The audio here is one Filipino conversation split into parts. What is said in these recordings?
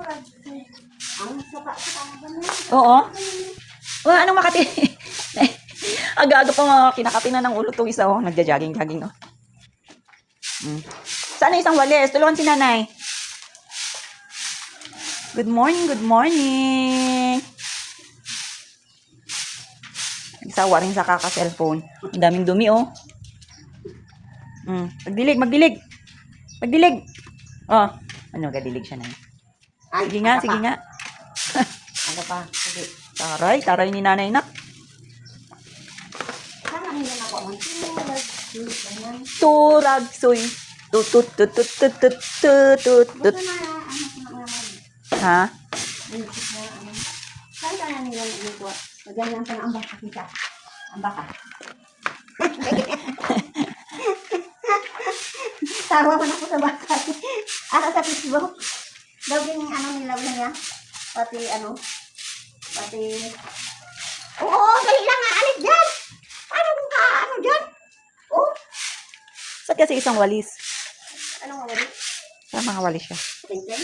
Ang saka ba na? Oo. Wala, anong Makati? Aga-aga pa mga kinakati na ng ulo tong isa, oh. Nagja-jogging-jogging, oh. Saan na isang walis? Tulungan si nanay. Good morning, good morning. Nagsawa rin sa kaka-cellphone. Ang daming dumi, oh. Magdilig, magdilig. Magdilig. Oh, ano, gadilig siya na yun. Sige nga, sige nga. Ano pa? Sige. Taray ni nanay na. Sana hindi na ako ang Turag, soy. Tutut, tutut, tutut, tutut, tutut. Ha? Saan ka na nila nito? Ganyan pa na ang baka kita. Ang baka. Tawa ko na po sa baka. Sa Facebook. Daging nila niya. Pati oo, dali lang nga, alis dyan. Paano kung dyan? Oh, Saan kasi isang walis? anong mawali? Sa mga walis siya. Tingin?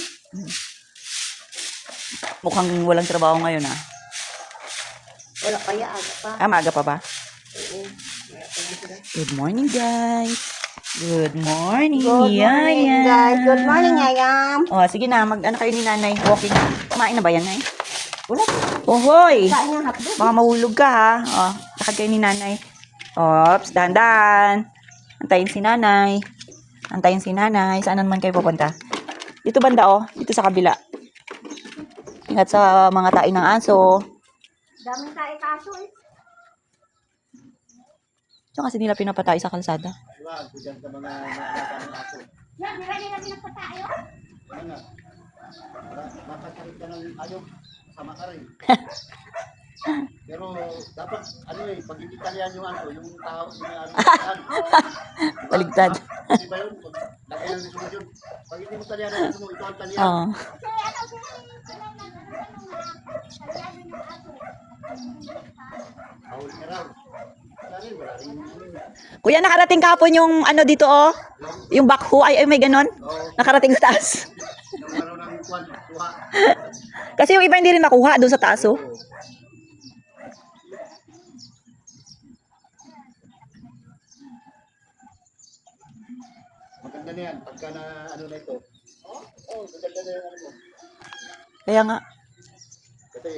Mukhang walang trabaho ngayon, ah. Wala pa ya, aga pa. Maaga pa ba? Oo. Good morning, guys. Good morning, Good morning, Yaya. guys. Good morning, Yayam. Oh, sige na, ano kayo ni nanay? Walking. Kumain na ba yan, nay? Wala. Ohoy! Kain nga hapdo. Baka mahulog ka, ha? Oh, lakad kayo ni nanay. Ops, dahan-dahan. Antayin si nanay. Antayin si nanay. Saan naman kayo pupunta? Dito banda, oh. Dito sa kabila. Ingat sa mga tain ng aso. Daming tayo kaso eh. Diyan kasi nila pinapatay sa kalsada. Yan, di ba nila pinagpatayo? Makakarit ka ng ayaw, sama ka rin. Pero dapat, pag hindi Italian yung yung tao, Baligtad. Hindi ba yun? Laki ng resolusyon. Pag hindi mo Italian ang mo, ito ang Italian. Oo. Bawal ka raw. Wala rin. Kuya, nakarating kapon yung ano dito, oh. Yung backhoe. Ay, may ganon. Nakarating sa taas. Yung ng kwan, kuha. Kasi yung iba hindi rin nakuha doon sa taas, oh. Maganda na yan, pagka na na ito. Maganda na yan mo. Kaya nga. Kasi,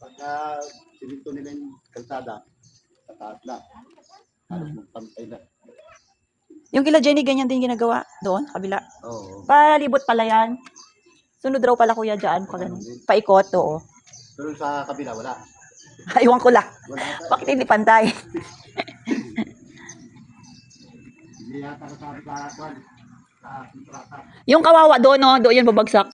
pagka siminto nila yung kalsada, tataas na. Halos magpantay na. Yung kila Jenny, ganyan din ginagawa doon, kabila. Oo. Palibot pala yan. Sunod raw pala kuya dyan. Paikot, oo. Pero sa kabila, wala. Aywan ko lang. Wala. Bakit hindi pantay? Hindi yata sa kwan. Sa kontrata. Yung kawawa doon, no? Doon yan babagsak.